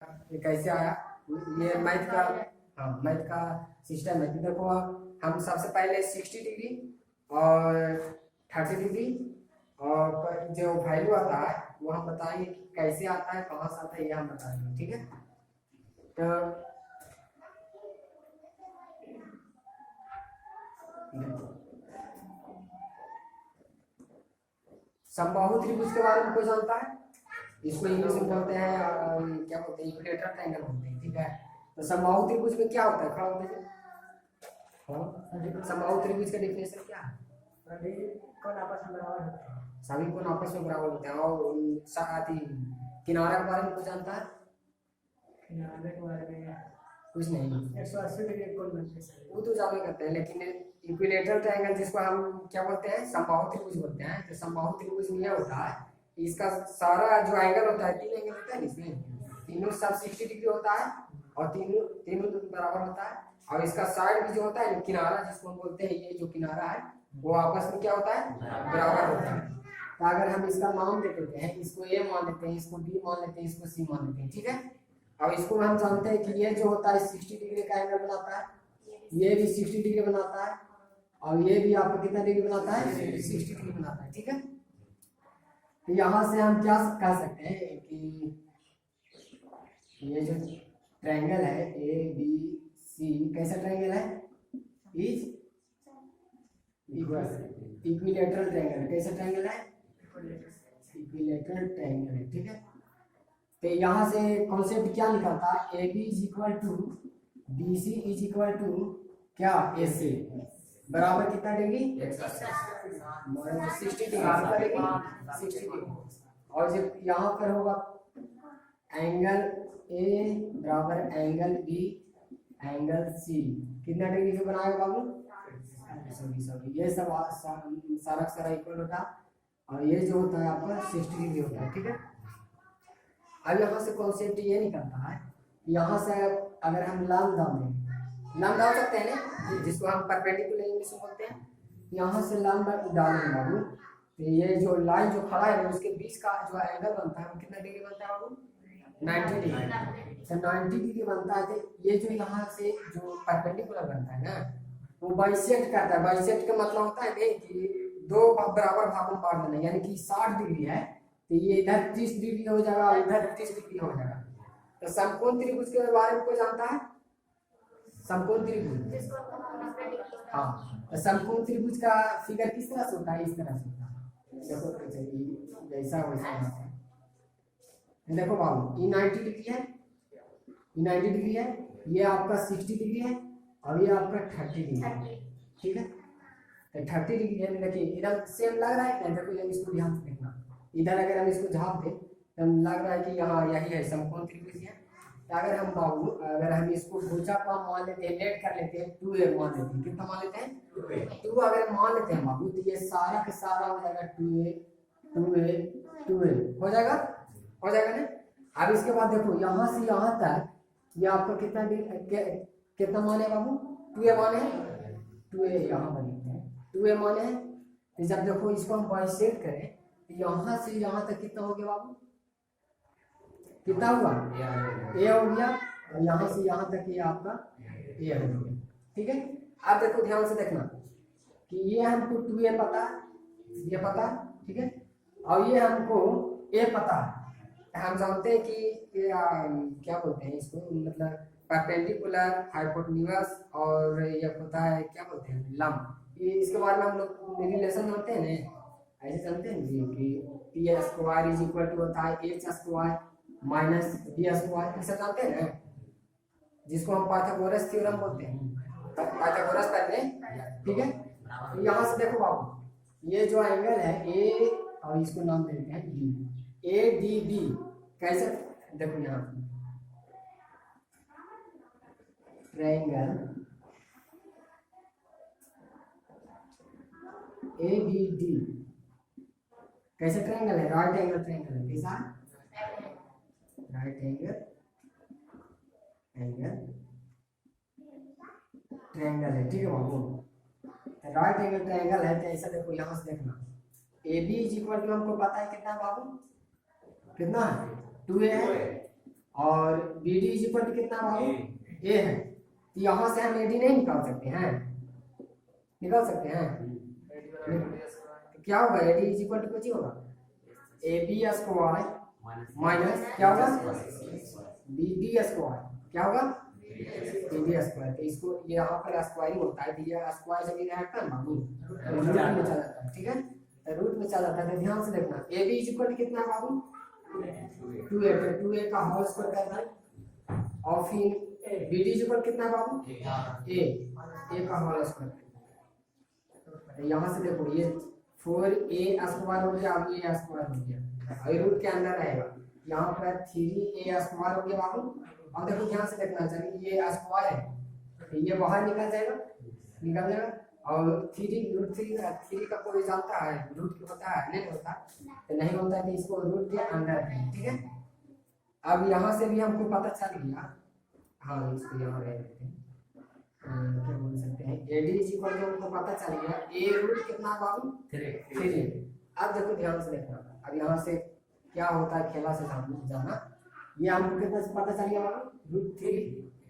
ये कैसे आया? ये मैथ का, हाँ मैथ का सिस्टम है। तो देखो हम सबसे पहले 60 डिग्री और 30 डिग्री और जो वैल्यू आता है वो हम बताएंगे कि कैसे आता है, कहाँ से आता है, ये हम बताएंगे। ठीक है, तो समबाहु त्रिभुज के बारे में कोई जानता है? इसको इंग्लिश में बोलते हैं क्या बोलते हैं, इक्विलेटरल ट्रायंगल बोलते हैं। ठीक है, तो समबाहु त्रिभुज में क्या होता है? खड़ा होते हैं। हाँ, समबाहु त्रिभुज का डिफिनेशन क्या है? सभी कोण आपस में बराबर होते हैं। सभी कोण आपस में बराबर होते हैं। और साथ ही किनारा के बारे में कुछ जानता है? किनारे के बारे में कुछ नहीं। 180 डिग्री कोण बनते हैं वो तो जाने करते हैं, लेकिन इक्विलेटरल ट्रायंगल जिसको हम क्या बोलते हैं, समबाहु त्रिभुज बोलते हैं। तो समबाहु त्रिभुज में यह होता है, इसका सारा जो एंगल होता है, 3 एंगल होता है इसमें, तीनों सब 60 डिग्री होता है और तीनों तीनों बराबर होता है। और इसका साइड भी जो होता है, किनारा जिसको हम बोलते हैं, ये जो किनारा है वो आपस में क्या होता है, बराबर होता है। तो अगर हम इसका नाम दे देते हैं, इसको ए मान लेते हैं, इसको बी मान लेते हैं, इसको सी मान लेते हैं। ठीक है, अब इसको हम जानते हैं कि ये जो होता है 60 डिग्री का एंगल बनाता है, ये भी 60 डिग्री बनाता है, और ये भी आपको कितना डिग्री बनाता है, 60 डिग्री बनाता है। ठीक है, तो यहाँ से हम क्या कह सकते हैं कि ये जो ट्रायंगल है ए बी सी, कैसा ट्रायंगल है? Is equilateral triangle. कैसा ट्रायंगल है? इक्विलेटरल ट्रायंगल है। ठीक है, तो यहाँ से कॉन्सेप्ट क्या निकलता है? A B is equal to B C is equal to क्या, ए सी बराबर कितना डिग्री, 60 डिग्री, 60 डिग्री। और जब यहाँ पर होगा एंगल ए बराबर एंगल बी एंगल सी, कितना डिग्री से बनाएगा बाबू? सॉरी ये सब सारा सारा इक्वल होता है, और ये जो होता है आपका 60 डिग्री होता है। ठीक है, अब यहाँ से कॉन्सेप्ट ये निकलता है, यहाँ से अगर हम लाम डाल सकते हैं ना, जिसको हम परपेंडिकुलर इंग्लिश में बोलते हैं, यहाँ से लाम डालेंगे बाबू, तो ये जो लाइन जो खड़ा है उसके बीच का जो एंगल बनता है वो कितना डिग्री बनता है बाबू? 90 डिग्री। तो 90 डिग्री बनता है। तो ये जो यहाँ से जो परपेंडिकुलर बनता है ना, वो बाइसेक्ट करता है। बाइसेक्ट का मतलब होता है कि दो बराबर भागों में बांट देना, यानी कि 60 डिग्री है तो ये इधर 30 डिग्री हो जाएगा और इधर 30 डिग्री हो जाएगा। तो समकोण त्रिभुज के बारे में कोई जानता है? समकोण त्रिभुज, हाँ, तो समकोण त्रिभुज का फिगर किस तरह से होता है? इस तरह से होता है। देखो जैसा वैसा देखो बाबू, ये 90 डिग्री है, ये 90 डिग्री है, ये आपका 60 डिग्री है, और ये आपका 30 डिग्री है। ठीक है, तो 30 डिग्री है, देखिए इधर सेम लग रहा है। देखो ये इसको ध्यान से देखना, इधर अगर हम इसको झाप दें तो लग रहा है कि यहाँ यही है, समकोण त्रिभुज है। तो अगर हम बाबू, अगर हम इसको भुजा का मान लेते हैं, लेट कर लेते हैं, 2a मान लेते हैं, कितना मान लेते हैं? 2 अगर मान लेते हैं बाबू, तो ये सारा का सारा हो जाएगा 2a हो जाएगा, हो जाएगा ना। अब इसके बाद देखो यहाँ से यहाँ तक ये आपका कितना मान है बाबू? 2a मान है, 2a यहाँ पर लिखते हैं, 2a मान है। तो जब देखो इसको हम बाइसेक्ट करें तो यहाँ से यहाँ तक कितना हो गया बाबू? कितना हुआ? a हो गया, और यहाँ से यहाँ तक ये आपका a हो गया। ठीक है, अब देखो ध्यान से देखना कि ये हमको 2a पता, ये पता, ठीक है, और ये हमको a पता है। हम जानते हैं कि ये क्या बोलते हैं इसको, मतलब परपेंडिकुलर, हाइपोटेन्यूज, और ये होता है क्या बोलते हैं, लंब। ये इसके बारे में हम लोग रिलेशन जानते हैं ना, ऐसे जानते हैं जी कि P square is equal to होता है H square minus B square, ऐसा जानते हैं ना, जिसको हम पाइथागोरस थ्योरम बोलते हैं, पाइथागोरस पहले। ठीक है, तो यहाँ से देखो बाबू, ये जो एंगल है ए, और इसको नाम देते हैं डी, ए डी बी। कैसे? देखो यहाँ ट्रायंगल ए बी डी, कैसे ट्रायंगल है? राइट एंगल ट्रायंगल है। कैसा? राइट एंगल ट्रायंगल है। ठीक है बाबू, राइट एंगल ट्रायंगल है। तो ऐसा देखो यहाँ से देखना, A B is equal to हमको पता है कितना बाबू, कितना है? 2a है, और B D is equal to कितना बाबू ए है, तो यहाँ से हम ए डी नहीं निकाल सकते हैं, निकाल सकते हैं, तो क्या होगा A D is equal to कुछ ही होगा ए बी स्क्वायर माइनस क्या होगा बी डी स्क्वायर, क्या होगा बी डी स्क्वायर, तो इसको यहाँ पर स्क्वायरिंग होता है, तो ये स्क्वायर जब ये रहता है बाबू रूट में चला जाता है, ठीक है, तो रूट में चला जाता है, तो ध्यान से देखना A B is equal to कितना है बाबू 2a, तो 2a का होल स्क्वायर करना है, और फिर बी डी इज इक्वल कितना है बाबू a का होल स्क्वायर, तो यहाँ से देखो ये 4a स्क्वायर हो गया, अब ये स्क्वायर हो गया, और रूट के अंदर रहेगा, यहाँ पर 3a स्क्वायर हो गया बाबू, अब देखो ध्यान से देखना चाहिए ये स्क्वायर है, तो ये बाहर निकल जाएगा, निकल जाएगा, और 3 का कोई जानता है रूट होता है नहीं होता, तो नहीं होता है, तो इसको रूट के अंदर है, ठीक है। अब यहाँ से भी हमको पता चल गया, हाँ इसको यहाँ रह देते हैं, क्या बोल सकते हैं A D is equal to हमको पता चल गया ए रूट कितना बाबू 3। अब देखो ध्यान से देखना, अब यहाँ से क्या होता है खेला से जाना, ये हमको कितना पता चल गया बाबू रूट 3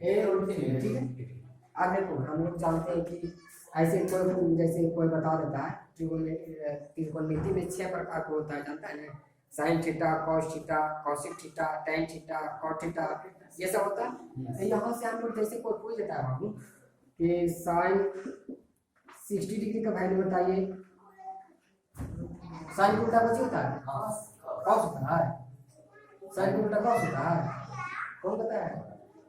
ए रूट 3, ठीक है। अब देखो हम लोग जानते हैं कि ऐसे कोई जैसे कोई बता देता है त्रिकोणमिति में 6 प्रकार का होता है, जानता है ना, sine theta, cos theta, cosec theta, tan theta, cot theta, ये सब होता है। तो यहाँ से हम लोग जैसे कोई पूछ देता है बाबू कि साइन 60 डिग्री का वैल्यू बताइए, साइन का उल्टा कुछ होता है कॉस होता है, साइन का उल्टा कॉस होता है, कौन पता है,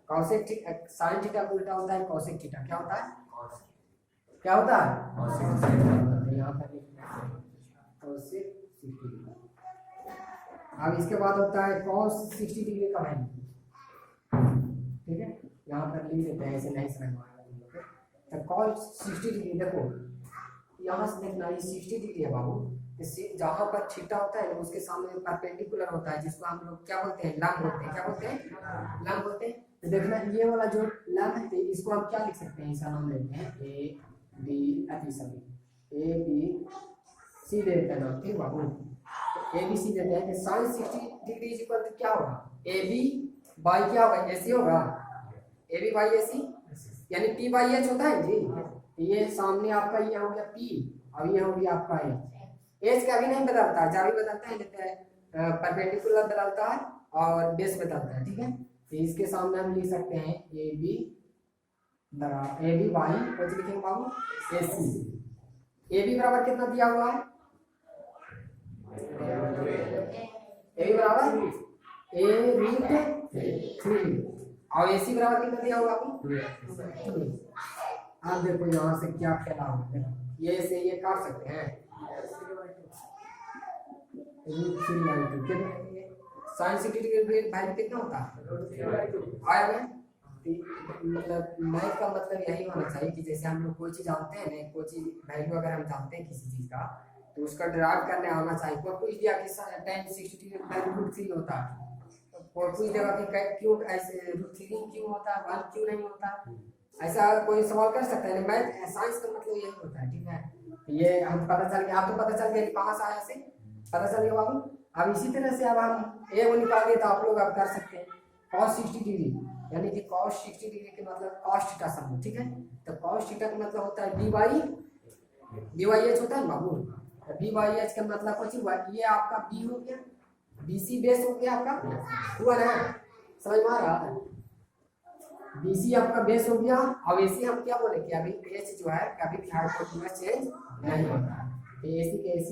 कॉसिक थीटा, साइन थीटा का उल्टा होता है कॉसिक थीटा, क्या होता है, क्या होता है, यहाँ पर कॉसिक 60 डिग्री। अब इसके बाद होता है cos 60 डिग्री का वैल्यू, ठीक है, यहाँ पर लिख देते हैं, ऐसे नहीं समझ में आएगा, तो cos 60 डिग्री देखो यहाँ से देखना ये 60 डिग्री है बाबू, इससे जहाँ पर थीटा होता है उसके सामने परपेंडिकुलर होता है, जिसको हम लोग क्या बोलते हैं लंब बोलते हैं, क्या बोलते हैं लंब बोलते हैं। तो देखना ये वाला जो लंब है इसको हम क्या लिख सकते हैं, इसका नाम लेते हैं ए बी सी देते हैं नाम, ठीक बाबू, ए बी सी देते हैं कि sine 60 degree is equal to क्या होगा ए बी बाई क्या होगा ए सी होगा, ए बी बाई ए सी यानी पी बाई एच होता है जी, ये सामने आपका ये हो गया पी और ये हो गया आपका एच का भी नहीं बदलता है, जब भी बदलता है परपेंडिकुलर बदलता है और बेस बदलता है, ठीक है। तो इसके सामने हम लिख सकते हैं ए बी बाई कुछ लिखेंगे बाबू ए सी, ए बी बराबर कितना दिया हुआ है ए बराबर ए रूट 3 और ए सी बराबर कितना दिया हुआ आपको 2। अब देखो यहाँ से क्या खेला होगा, ये से ये काट सकते हैं रूट 3/2 साइन 60 डिग्री वैल्यू कितना होता है आया ना, मतलब मैथ का मतलब यही होना चाहिए कि जैसे हम लोग कोई चीज़ जानते हैं ना, कोई चीज़ वैल्यू अगर हम जानते हैं किसी चीज़ का तो उसका ड्राइव करने आना चाहिए। कोई पूछ दिया कि tan 60 डिग्री वैल्यू रूट 3 होता है, कोई पूछ देगा कि क्यों ऐसे रूट 3 क्यों होता है 1 क्यों नहीं होता, ऐसा कोई सवाल कर सकता है। मैथ साइंस का मतलब यही होता है, ठीक है। ये हम पता चल गया, आपको पता चल गया कि कहाँ से आया से पता चल गया बाबू। अब इसी तरह से अब हम ए वो निकाल दिए तो आप लोग अब कर सकते हैं cos 60 डिग्री, यानी कि cos 60 डिग्री के मतलब cos थीटा समझो, ठीक है। तो cos थीटा का मतलब होता है b बाई एच होता है बाबू, तो b बाई एच का मतलब कुछ हुआ, ये आपका b हो गया, bc बेस हो गया आपका, हुआ ना, समझ में आ रहा है, bc आपका बेस हो गया। अब ac हम क्या बोले कि अभी h जो है कभी भी हाइपोटेन्यूज चेंज नहीं होता, तो ac के ac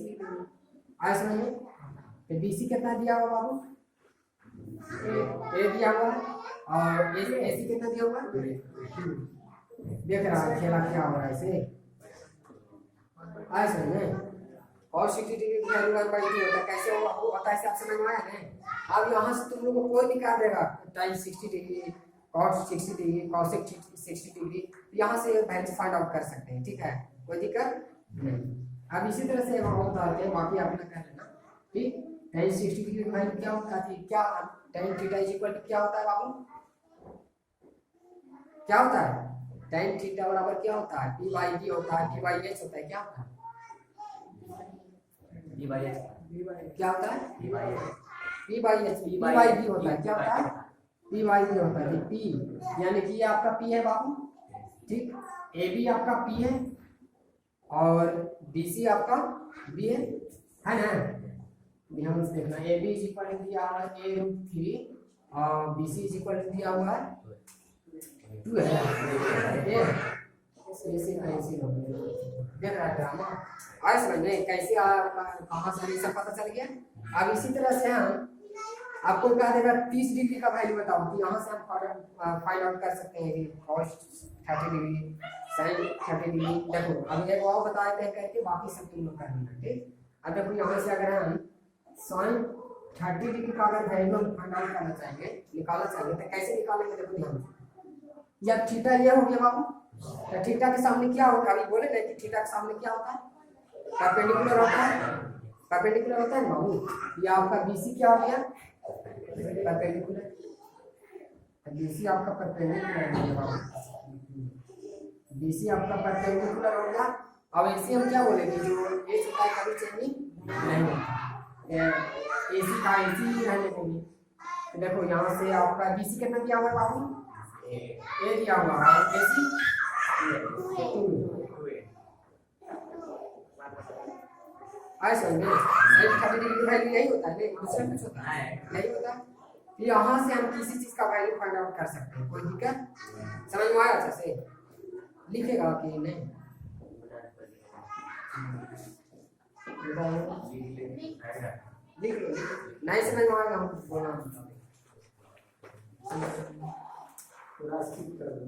आया समझ में। तो bc कितना दिया हुआ बाबू ए दिया हुआ और ac कितना दिया हुआ, देख रहा है खेला क्या हो रहा है इसे, आया समझ में। और 60 डिग्री की वैल्यू 1/3 होता है, कैसे होगा वो पता है, आप समझ में आया ना। अब यहाँ से तुम लोगों को कोई निकाल देगा tan 60 degree cos 60 degree cos 60 degree, यहाँ से वैल्यू फाइंड आउट कर सकते हैं, ठीक है, कोई दिक्कत नहीं। अब इसी तरह से होता है, बाकी आप लोग कर लेना, ठीक। tan 60 डिग्री की वैल्यू क्या होता है, क्या tan theta is equal to क्या होता है बाबू, क्या होता है tan थीटा बराबर क्या होता है p बाई d होता है, p बाई h होता है, क्या होता है b बाई h, क्या होता है p by h, p by d होता है, क्या होता है पी वाई भी होता है पी, यानी कि ये आपका पी है बाबू, ठीक। ए बी आपका पी है और बी सी आपका बी है ना। ध्यान से देखना, ए बी इज इक्वल दिया हुआ है ए रूट 3 और बी सी इज इक्वल दिया हुआ है 2 है। ऐसे कैसे देख रहा है ड्रामा आज समझ में कैसे कहाँ से ये सब पता चल गया। अब इसी तरह से हम आपको कहा देगा 30 डिग्री का वैल्यू बताओ, तो यहाँ से हम फाइंड आउट कर सकते हैं कि cos 30 डिग्री sin 30 डिग्री। देखो अब एक और बताए थे करके बाकी सब तुम लोग कर लेना, ठीक। अब देखो यहाँ से अगर हम sin 30 डिग्री का अगर वैल्यू फाइंड आउट करना चाहेंगे, निकालना चाहेंगे, तो कैसे निकालेंगे? देखो ध्यान से, या थीटा ये हो गया बाबू, तो थीटा के सामने क्या होता है? अभी बोले ना कि थीटा के सामने क्या होता है? परपेंडिकुलर होता है, परपेंडिकुलर होता है ना बाबू। ये आपका बीसी क्या हो गया? परपेंडिकुलर। बीसी आपका परपेंडिकुलर हो गया बाबू, बीसी आपका परपेंडिकुलर हो गया। अब ऐसे हम क्या बोलेंगे, जो ए होता है कभी चेंजिंग नहीं होता, एसी का एसी ही रहने देंगे। तो देखो यहाँ से आपका बीसी कितना दिया हुआ है बाबू? ए दिया हुआ है, एसी ऐसा नहीं, साइन 30 डिग्री का वैल्यू यही होता है, नहीं दूसरा कुछ होता है नहीं होता। यहाँ से हम किसी चीज का वैल्यू फाइंड आउट कर सकते हैं, कोई दिक्कत? समझ में आया? अच्छा से लिखेगा कि नहीं? लिख लो, नहीं समझ में आएगा हम बोलना पूरा स्किप कर दो।